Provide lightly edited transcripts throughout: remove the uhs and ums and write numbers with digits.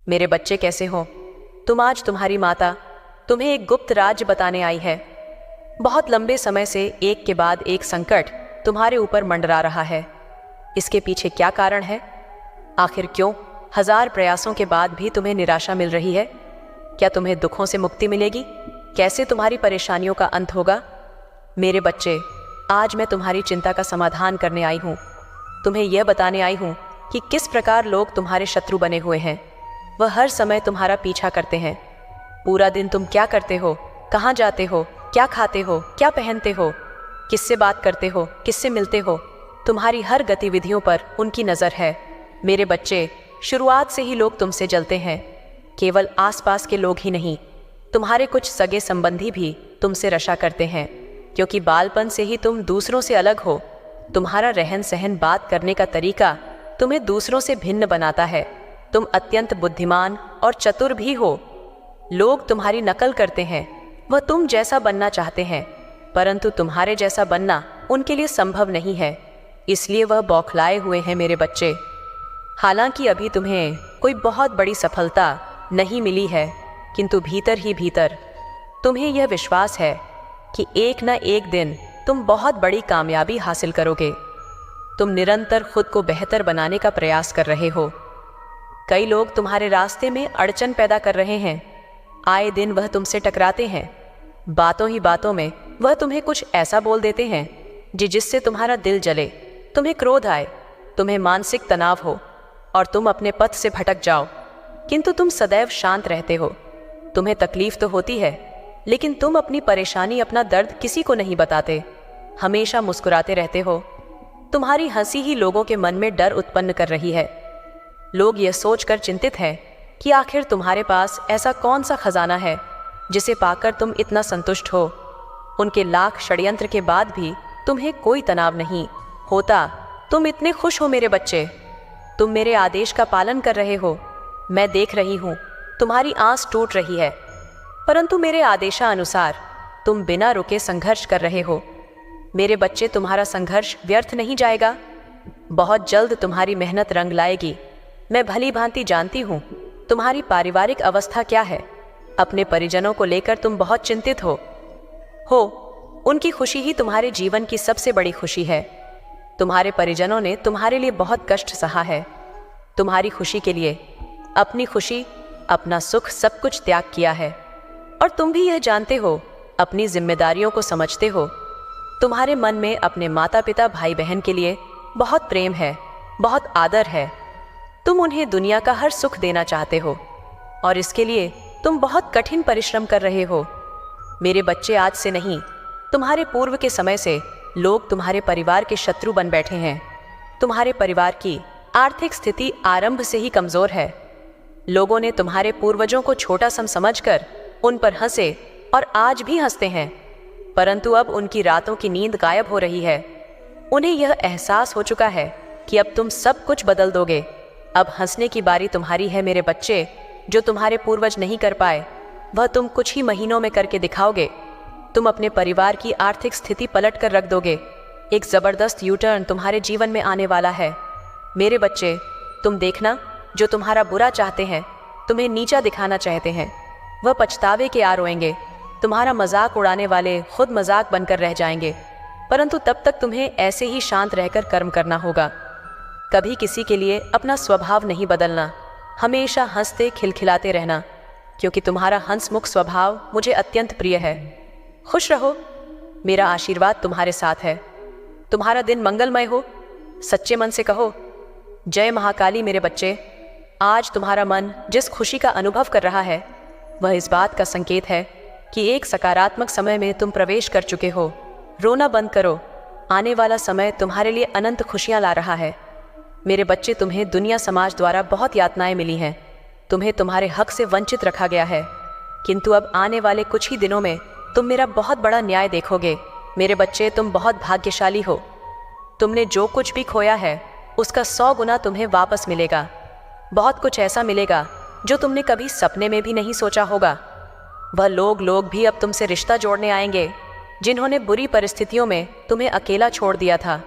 मेरे बच्चे कैसे हो तुम? आज तुम्हारी माता तुम्हें एक गुप्त राज्य बताने आई है। बहुत लंबे समय से एक के बाद एक संकट तुम्हारे ऊपर मंडरा रहा है। इसके पीछे क्या कारण है? आखिर क्यों हजार प्रयासों के बाद भी तुम्हें निराशा मिल रही है? क्या तुम्हें दुखों से मुक्ति मिलेगी? कैसे तुम्हारी परेशानियों का अंत होगा? मेरे बच्चे, आज मैं तुम्हारी चिंता का समाधान करने आई हूँ। तुम्हें यह बताने आई हूँ कि किस प्रकार लोग तुम्हारे शत्रु बने हुए हैं। वह हर समय तुम्हारा पीछा करते हैं। पूरा दिन तुम क्या करते हो, कहाँ जाते हो, क्या खाते हो, क्या पहनते हो, किससे बात करते हो, किससे मिलते हो, तुम्हारी हर गतिविधियों पर उनकी नज़र है। मेरे बच्चे, शुरुआत से ही लोग तुमसे जलते हैं। केवल आसपास के लोग ही नहीं, तुम्हारे कुछ सगे संबंधी भी तुमसे रशा करते हैं, क्योंकि बालपन से ही तुम दूसरों से अलग हो। तुम्हारा रहन सहन, बात करने का तरीका तुम्हें दूसरों से भिन्न बनाता है। तुम अत्यंत बुद्धिमान और चतुर भी हो। लोग तुम्हारी नकल करते हैं। वह तुम जैसा बनना चाहते हैं, परंतु तुम्हारे जैसा बनना उनके लिए संभव नहीं है। इसलिए वह बौखलाए हुए हैं मेरे बच्चे। हालांकि अभी तुम्हें कोई बहुत बड़ी सफलता नहीं मिली है, किंतु भीतर ही भीतर तुम्हें यह विश्वास है कि एक न एक दिन तुम बहुत बड़ी कामयाबी हासिल करोगे। तुम निरंतर खुद को बेहतर बनाने का प्रयास कर रहे हो। कई लोग तुम्हारे रास्ते में अड़चन पैदा कर रहे हैं। आए दिन वह तुमसे टकराते हैं। बातों ही बातों में वह तुम्हें कुछ ऐसा बोल देते हैं जिससे तुम्हारा दिल जले, तुम्हें क्रोध आए, तुम्हें मानसिक तनाव हो और तुम अपने पथ से भटक जाओ। किंतु तुम सदैव शांत रहते हो। तुम्हें तकलीफ तो होती है, लेकिन तुम अपनी परेशानी, अपना दर्द किसी को नहीं बताते। हमेशा मुस्कुराते रहते हो। तुम्हारी हंसी ही लोगों के मन में डर उत्पन्न कर रही है। लोग यह सोचकर चिंतित हैं कि आखिर तुम्हारे पास ऐसा कौन सा खजाना है जिसे पाकर तुम इतना संतुष्ट हो। उनके लाख षड्यंत्र के बाद भी तुम्हें कोई तनाव नहीं होता। तुम इतने खुश हो मेरे बच्चे। तुम मेरे आदेश का पालन कर रहे हो। मैं देख रही हूँ तुम्हारी आस टूट रही है, परंतु मेरे आदेशानुसार तुम बिना रुके संघर्ष कर रहे हो। मेरे बच्चे, तुम्हारा संघर्ष व्यर्थ नहीं जाएगा। बहुत जल्द तुम्हारी मेहनत रंग लाएगी। मैं भली भांति जानती हूँ तुम्हारी पारिवारिक अवस्था क्या है। अपने परिजनों को लेकर तुम बहुत चिंतित हो। उनकी खुशी ही तुम्हारे जीवन की सबसे बड़ी खुशी है। तुम्हारे परिजनों ने तुम्हारे लिए बहुत कष्ट सहा है। तुम्हारी खुशी के लिए अपनी खुशी, अपना सुख, सब कुछ त्याग किया है। और तुम भी यह जानते हो, अपनी जिम्मेदारियों को समझते हो। तुम्हारे मन में अपने माता पिता, भाई बहन के लिए बहुत प्रेम है, बहुत आदर है। तुम उन्हें दुनिया का हर सुख देना चाहते हो और इसके लिए तुम बहुत कठिन परिश्रम कर रहे हो। मेरे बच्चे, आज से नहीं, तुम्हारे पूर्व के समय से लोग तुम्हारे परिवार के शत्रु बन बैठे हैं। तुम्हारे परिवार की आर्थिक स्थिति आरंभ से ही कमजोर है। लोगों ने तुम्हारे पूर्वजों को छोटा समझकर उन पर हंसे और आज भी हंसते हैं, परंतु अब उनकी रातों की नींद गायब हो रही है। उन्हें यह एहसास हो चुका है कि अब तुम सब कुछ बदल दोगे। अब हंसने की बारी तुम्हारी है मेरे बच्चे। जो तुम्हारे पूर्वज नहीं कर पाए, वह तुम कुछ ही महीनों में करके दिखाओगे। तुम अपने परिवार की आर्थिक स्थिति पलट कर रख दोगे। एक जबरदस्त यूटर्न तुम्हारे जीवन में आने वाला है। मेरे बच्चे, तुम देखना, जो तुम्हारा बुरा चाहते हैं, तुम्हें नीचा दिखाना चाहते हैं, वह पछतावे के आ रोएंगे। तुम्हारा मजाक उड़ाने वाले खुद मजाक बनकर रह जाएंगे, परंतु तब तक तुम्हें ऐसे ही शांत रहकर कर्म करना होगा। कभी किसी के लिए अपना स्वभाव नहीं बदलना। हमेशा हंसते खिलखिलाते रहना, क्योंकि तुम्हारा हंसमुख स्वभाव मुझे अत्यंत प्रिय है। खुश रहो। मेरा आशीर्वाद तुम्हारे साथ है। तुम्हारा दिन मंगलमय हो। सच्चे मन से कहो, जय महाकाली। मेरे बच्चे, आज तुम्हारा मन जिस खुशी का अनुभव कर रहा है, वह इस बात का संकेत है कि एक सकारात्मक समय में तुम प्रवेश कर चुके हो। रोना बंद करो। आने वाला समय तुम्हारे लिए अनंत खुशियां ला रहा है। मेरे बच्चे, तुम्हें दुनिया समाज द्वारा बहुत यातनाएं मिली हैं। तुम्हें तुम्हारे हक से वंचित रखा गया है, किंतु अब आने वाले कुछ ही दिनों में तुम मेरा बहुत बड़ा न्याय देखोगे। मेरे बच्चे, तुम बहुत भाग्यशाली हो। तुमने जो कुछ भी खोया है, उसका 100 गुना तुम्हें वापस मिलेगा। बहुत कुछ ऐसा मिलेगा जो तुमने कभी सपने में भी नहीं सोचा होगा। वह लोग भी अब तुमसे रिश्ता जोड़ने आएंगे जिन्होंने बुरी परिस्थितियों में तुम्हें अकेला छोड़ दिया था।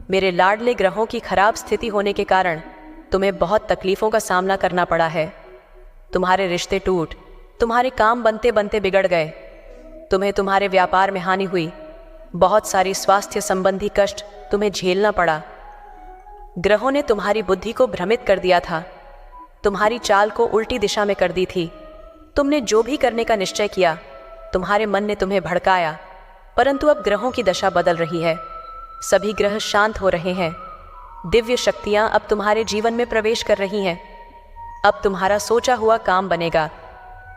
मेरे लाडले ग्रहों की खराब स्थिति होने के कारण तुम्हें बहुत तकलीफों का सामना करना पड़ा है। तुम्हारे रिश्ते टूट, तुम्हारे काम बनते बनते बिगड़ गए, तुम्हें तुम्हारे व्यापार में हानि हुई, बहुत सारी स्वास्थ्य संबंधी कष्ट तुम्हें झेलना पड़ा। ग्रहों ने तुम्हारी बुद्धि को भ्रमित कर दिया था, तुम्हारी चाल को उल्टी दिशा में कर दी थी। तुमने जो भी करने का निश्चय किया, तुम्हारे मन ने तुम्हें भड़काया, परंतु अब ग्रहों की दशा बदल रही है। सभी ग्रह शांत हो रहे हैं। दिव्य शक्तियां अब तुम्हारे जीवन में प्रवेश कर रही हैं। अब तुम्हारा सोचा हुआ काम बनेगा।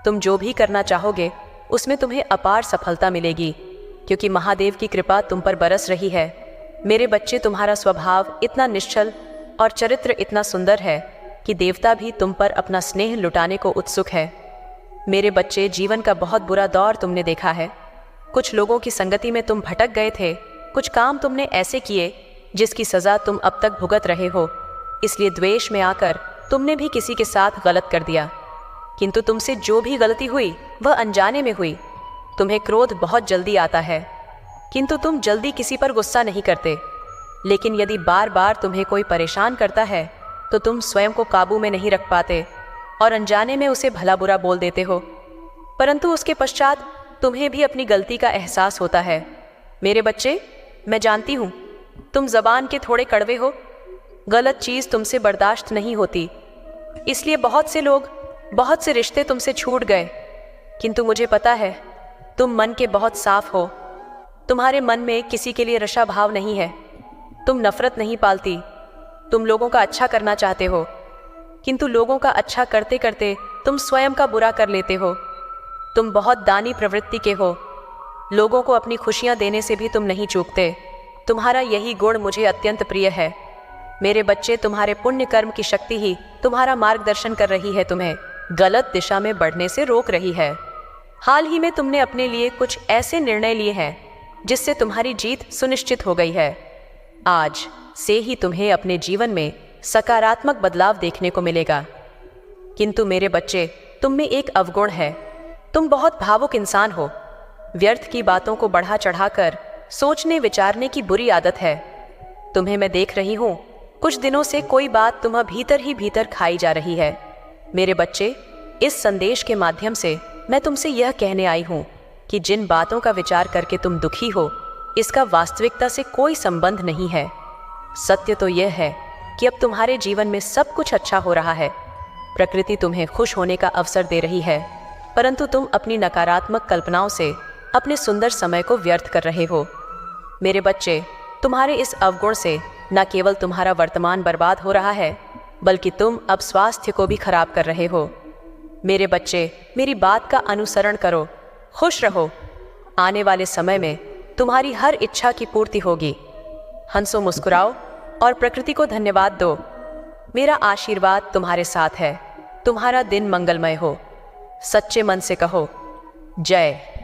तुम जो भी करना चाहोगे उसमें तुम्हें अपार सफलता मिलेगी, क्योंकि महादेव की कृपा तुम पर बरस रही है। मेरे बच्चे, तुम्हारा स्वभाव इतना निश्चल और चरित्र इतना सुंदर है कि देवता भी तुम पर अपना स्नेह लुटाने को उत्सुक है। मेरे बच्चे, जीवन का बहुत बुरा दौर तुमने देखा है। कुछ लोगों की संगति में तुम भटक गए थे, कुछ काम तुमने ऐसे किए जिसकी सजा तुम अब तक भुगत रहे हो। इसलिए द्वेष में आकर तुमने भी किसी के साथ गलत कर दिया, किंतु तुमसे जो भी गलती हुई वह अनजाने में हुई। तुम्हें क्रोध बहुत जल्दी आता है, किंतु तुम जल्दी किसी पर गुस्सा नहीं करते। लेकिन यदि बार बार तुम्हें कोई परेशान करता है तो तुम स्वयं को काबू में नहीं रख पाते और अनजाने में उसे भला बुरा बोल देते हो, परंतु उसके पश्चात तुम्हें भी अपनी गलती का एहसास होता है। मेरे बच्चे, मैं जानती हूँ तुम जबान के थोड़े कड़वे हो, गलत चीज़ तुमसे बर्दाश्त नहीं होती, इसलिए बहुत से लोग, बहुत से रिश्ते तुमसे छूट गए। किंतु मुझे पता है तुम मन के बहुत साफ हो। तुम्हारे मन में किसी के लिए रशा भाव नहीं है, तुम नफरत नहीं पालती, तुम लोगों का अच्छा करना चाहते हो, किंतु लोगों का अच्छा करते करते तुम स्वयं का बुरा कर लेते हो। तुम बहुत दानी प्रवृत्ति के हो, लोगों को अपनी खुशियां देने से भी तुम नहीं चूकते। तुम्हारा यही गुण मुझे अत्यंत प्रिय है। मेरे बच्चे, तुम्हारे पुण्य कर्म की शक्ति ही तुम्हारा मार्गदर्शन कर रही है, तुम्हें गलत दिशा में बढ़ने से रोक रही है। हाल ही में तुमने अपने लिए कुछ ऐसे निर्णय लिए हैं जिससे तुम्हारी जीत सुनिश्चित हो गई है। आज से ही तुम्हें अपने जीवन में सकारात्मक बदलाव देखने को मिलेगा। किंतु मेरे बच्चे, तुम में एक अवगुण है, तुम बहुत भावुक इंसान हो। व्यर्थ की बातों को बढ़ा चढ़ाकर सोचने विचारने की बुरी आदत है। तुम्हें मैं देख रही हूँ, कुछ दिनों से कोई बात तुम्हें भीतर ही भीतर खाई जा रही है। मेरे बच्चे, इस संदेश के माध्यम से मैं तुमसे यह कहने आई हूँ कि जिन बातों का विचार करके तुम दुखी हो, इसका वास्तविकता से कोई संबंध नहीं है। सत्य तो यह है कि अब तुम्हारे जीवन में सब कुछ अच्छा हो रहा है। प्रकृति तुम्हें खुश होने का अवसर दे रही है, परंतु तुम अपनी नकारात्मक कल्पनाओं से अपने सुंदर समय को व्यर्थ कर रहे हो। मेरे बच्चे, तुम्हारे इस अवगुण से न केवल तुम्हारा वर्तमान बर्बाद हो रहा है, बल्कि तुम अब स्वास्थ्य को भी खराब कर रहे हो। मेरे बच्चे, मेरी बात का अनुसरण करो, खुश रहो। आने वाले समय में तुम्हारी हर इच्छा की पूर्ति होगी। हंसो, मुस्कुराओ और प्रकृति को धन्यवाद दो। मेरा आशीर्वाद तुम्हारे साथ है। तुम्हारा दिन मंगलमय हो। सच्चे मन से कहो, जय।